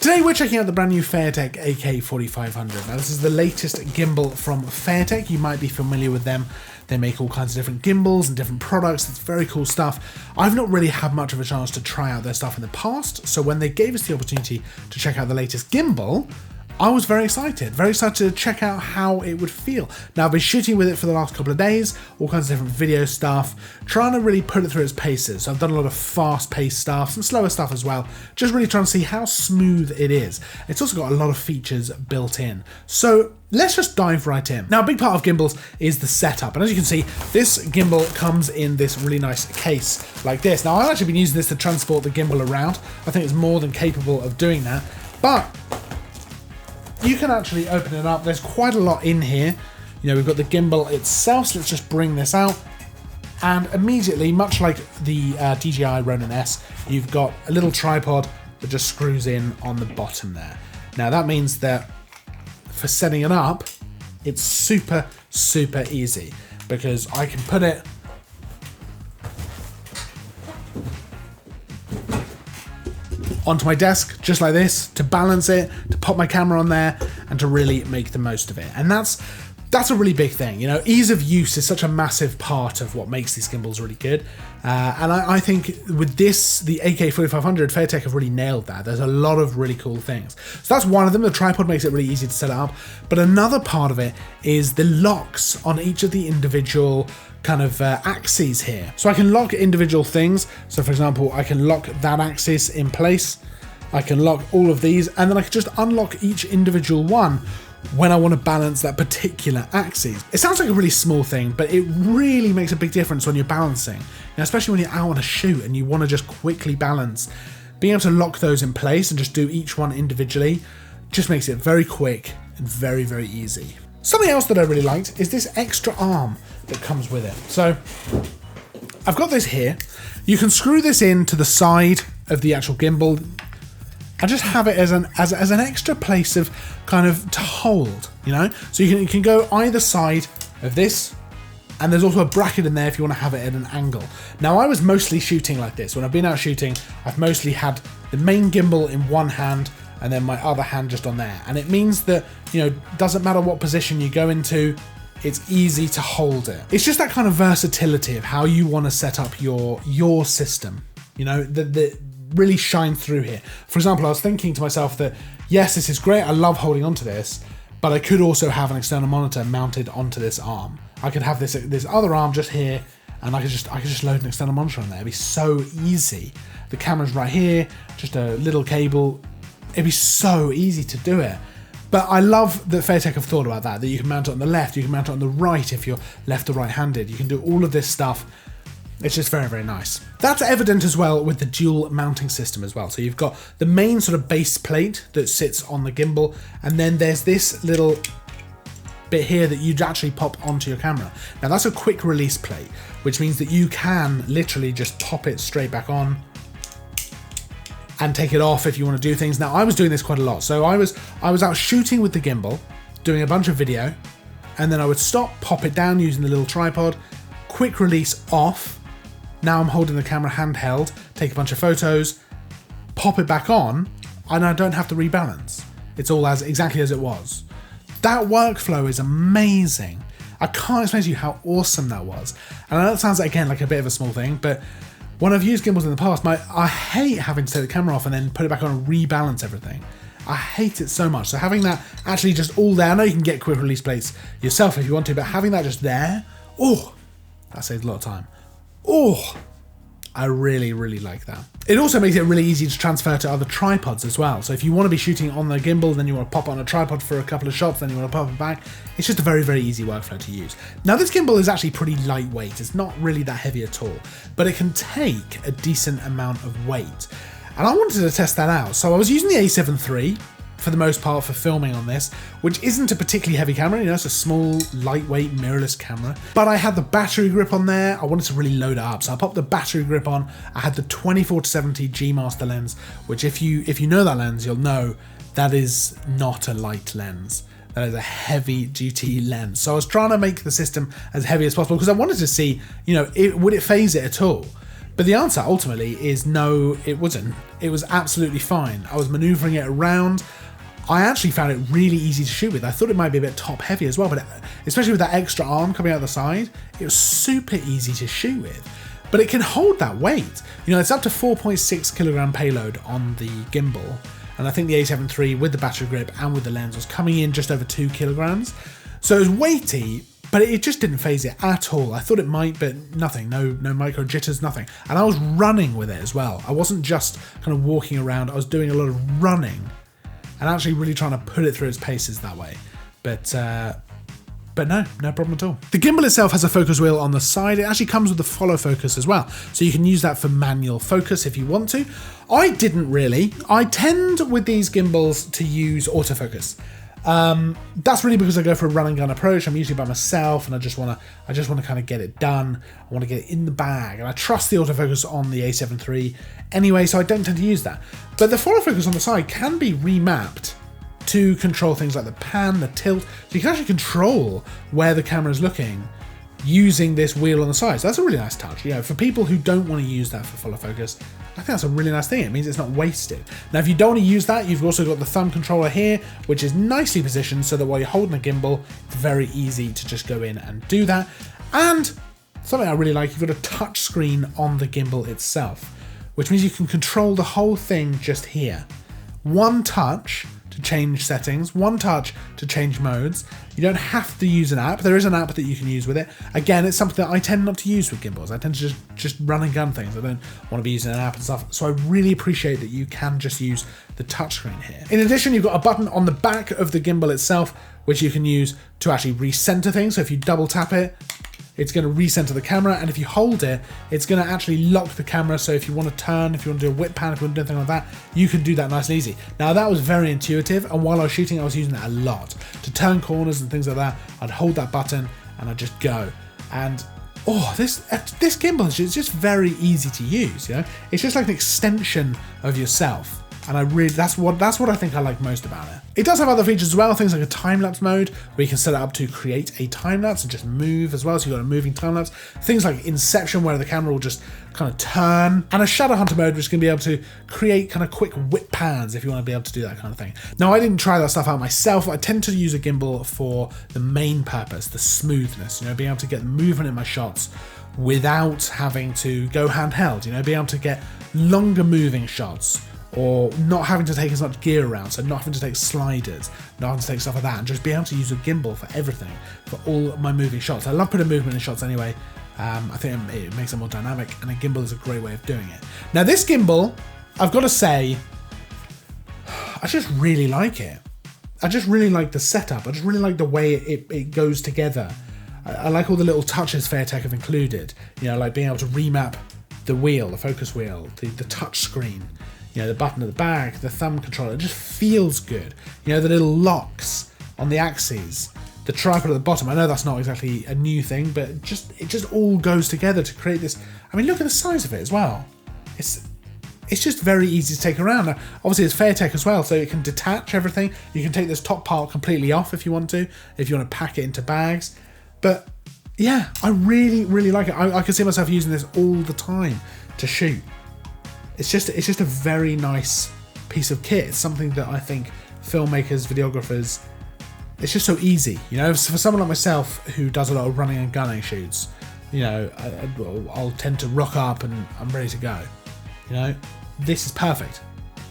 Today we're checking out the brand new Feiyutech AK4500. Now this is the latest gimbal from Feiyutech. You might be familiar with them. They make all kinds of different gimbals and different products. It's very cool stuff. I've not really had much of a chance to try out their stuff in the past, so when they gave us the opportunity to check out the latest gimbal, I was very excited to check out how it would feel. Now I've been shooting with it for the last couple of days, all kinds of different video stuff, trying to really put it through its paces. So I've done a lot of fast paced stuff, some slower stuff as well, just really trying to see how smooth it is. It's also got a lot of features built in. So let's just dive right in. Now a big part of gimbals is the setup, and as you can see, this gimbal comes in this really nice case like this. Now I've actually been using this to transport the gimbal around. I think it's more than capable of doing that, but you can actually open it up. There's quite a lot in here. You know, we've got the gimbal itself, so let's just bring this out. And immediately, much like the DJI Ronin S, you've got a little tripod that just screws in on the bottom there. Now that means that for setting it up, it's super, super easy because I can put it onto my desk just like this to balance it, to pop my camera on there, and to really make the most of it. And that's a really big thing. You know, ease of use is such a massive part of what makes these gimbals really good. And I think with this, the AK4500, Feiyutech have really nailed that. There's a lot of really cool things. So that's one of them. The tripod makes it really easy to set it up. But another part of it is the locks on each of the individual kind of axes here. So I can lock individual things. So for example, I can lock that axis in place. I can lock all of these, and then I can just unlock each individual one when I want to balance that particular axis. It sounds like a really small thing, but it really makes a big difference when you're balancing. Now, especially when you're out on a shoot and you want to just quickly balance. Being able to lock those in place and just do each one individually just makes it very quick and very, very easy. Something else that I really liked is this extra arm that comes with it. So I've got this here. You can screw this in to the side of the actual gimbal and just have it as an extra place of kind of to hold, you know? So you can go either side of this, and there's also a bracket in there if you want to have it at an angle. Now I was mostly shooting like this. When I've been out shooting, I've mostly had the main gimbal in one hand and then my other hand just on there. And it means that, you know, doesn't matter what position you go into, it's easy to hold it. It's just that kind of versatility of how you want to set up your system, you know, that really shine through here. For example, I was thinking to myself that, yes, this is great, I love holding onto this, but I could also have an external monitor mounted onto this arm. I could have this other arm just here, and I could just load an external monitor on there. It'd be so easy. The camera's right here, just a little cable. It'd be so easy to do it. But I love that Feiyutech have thought about that you can mount it on the left, you can mount it on the right if you're left or right-handed. You can do all of this stuff. It's just very, very nice. That's evident as well with the dual mounting system as well. So you've got the main sort of base plate that sits on the gimbal, and then there's this little bit here that you'd actually pop onto your camera. Now that's a quick release plate, which means that you can literally just pop it straight back on and take it off if you want to do things. Now I was doing this quite a lot. So I was out shooting with the gimbal, doing a bunch of video, and then I would stop, pop it down using the little tripod, quick release off. Now I'm holding the camera handheld, take a bunch of photos, pop it back on, and I don't have to rebalance. It's all exactly as it was. That workflow is amazing. I can't explain to you how awesome that was. And I know it sounds, again, like a bit of a small thing, but when I've used gimbals in the past, I hate having to take the camera off and then put it back on and rebalance everything. I hate it so much. So having that actually just all there, I know you can get quick release plates yourself if you want to, but having that just there, oh, that saves a lot of time. Oh, I really, really like that. It also makes it really easy to transfer to other tripods as well. So if you want to be shooting on the gimbal, then you want to pop on a tripod for a couple of shots, then you want to pop it back. It's just a very, very easy workflow to use. Now this gimbal is actually pretty lightweight. It's not really that heavy at all, but it can take a decent amount of weight. And I wanted to test that out. So I was using the A7 III for the most part for filming on this, which isn't a particularly heavy camera, you know, it's a small, lightweight, mirrorless camera. But I had the battery grip on there, I wanted to really load it up, so I popped the battery grip on. I had the 24-70 G Master lens, which if you know that lens, you'll know that is not a light lens. That is a heavy duty lens. So I was trying to make the system as heavy as possible because I wanted to see, you know, would it phase it at all? But the answer ultimately is no, it wasn't. It was absolutely fine. I was maneuvering it around. I actually found it really easy to shoot with. I thought it might be a bit top heavy as well, but especially with that extra arm coming out the side, it was super easy to shoot with. But it can hold that weight. You know, it's up to 4.6 kilogram payload on the gimbal. And I think the A7 III with the battery grip and with the lens was coming in just over 2 kilograms. So it was weighty, but it just didn't phase it at all. I thought it might, but nothing. No micro jitters, nothing. And I was running with it as well. I wasn't just kind of walking around. I was doing a lot of running and actually really trying to put it through its paces that way. But no problem at all. The gimbal itself has a focus wheel on the side. It actually comes with a follow focus as well. So you can use that for manual focus if you want to. I didn't really. I tend with these gimbals to use autofocus. That's really because I go for a run and gun approach. I'm usually by myself and I just want to kind of get it done. I want to get it in the bag, and I trust the autofocus on the A7 III anyway, so I don't tend to use that. But the follow focus on the side can be remapped to control things like the pan, the tilt. So you can actually control where the camera is looking using this wheel on the side. So that's a really nice touch. You know, for people who don't want to use that for follow focus, I think that's a really nice thing. It means it's not wasted. Now, if you don't want to use that, you've also got the thumb controller here, which is nicely positioned so that while you're holding a gimbal, it's very easy to just go in and do that. And something I really like, you've got a touch screen on the gimbal itself, which means you can control the whole thing just here. One touch to change settings, one touch to change modes. You don't have to use an app. There is an app that you can use with it. Again, it's something that I tend not to use with gimbals. I tend to just run and gun things. I don't want to be using an app and stuff. So I really appreciate that you can just use the touchscreen here. In addition, you've got a button on the back of the gimbal itself, which you can use to actually recenter things. So if you double tap it, it's going to recenter the camera, and if you hold it, it's going to actually lock the camera. So if you want to turn, if you want to do a whip pan, if you want to do anything like that, you can do that nice and easy. Now that was very intuitive, and while I was shooting, I was using that a lot. To turn corners and things like that, I'd hold that button and I'd just go. And oh, this gimbal is just very easy to use, you know? It's just like an extension of yourself. And I really, that's what I think I like most about it. It does have other features as well, things like a time-lapse mode, where you can set it up to create a time-lapse and just move as well, so you've got a moving time-lapse. Things like Inception, where the camera will just kind of turn, and a shadow hunter mode, which is going to be able to create kind of quick whip pans if you want to be able to do that kind of thing. Now, I didn't try that stuff out myself. I tend to use a gimbal for the main purpose, the smoothness, you know, being able to get movement in my shots without having to go handheld, you know, being able to get longer moving shots, or not having to take as much gear around, so not having to take sliders, not having to take stuff like that, and just be able to use a gimbal for everything, for all my moving shots. I love putting movement in shots anyway. I think it makes it more dynamic, and a gimbal is a great way of doing it. Now this gimbal, I've got to say, I just really like it. I just really like the setup. I just really like the way it goes together. I like all the little touches Feiyutech have included, you know, like being able to remap the wheel, the focus wheel, the touch screen, you know, the button at the back, the thumb controller. It just feels good. You know, the little locks on the axes, the tripod at the bottom. I know that's not exactly a new thing, but it just all goes together to create this. I mean, look at the size of it as well. It's just very easy to take around. Now, obviously, it's Feiyutech as well, so it can detach everything. You can take this top part completely off if you want to pack it into bags. But yeah, I really, really like it. I can see myself using this all the time to shoot. It's just a very nice piece of kit. It's something that I think filmmakers, videographers, it's just so easy. You know, for someone like myself who does a lot of running and gunning shoots, you know, I'll tend to rock up and I'm ready to go. You know, this is perfect.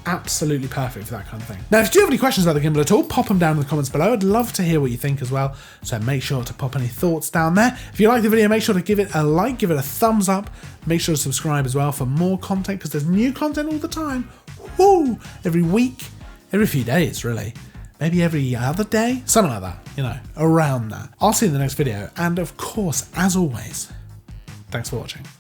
Absolutely perfect for that kind of thing. Now, if you do have any questions about the gimbal at all, pop them down in the comments below. I'd love to hear what you think as well. So make sure to pop any thoughts down there. If you like the video, make sure to give it a like, give it a thumbs up. Make sure to subscribe as well for more content, because there's new content all the time. Woo! Every week, every few days, really. Maybe every other day, something like that, you know, around that. I'll see you in the next video. And of course, as always, thanks for watching.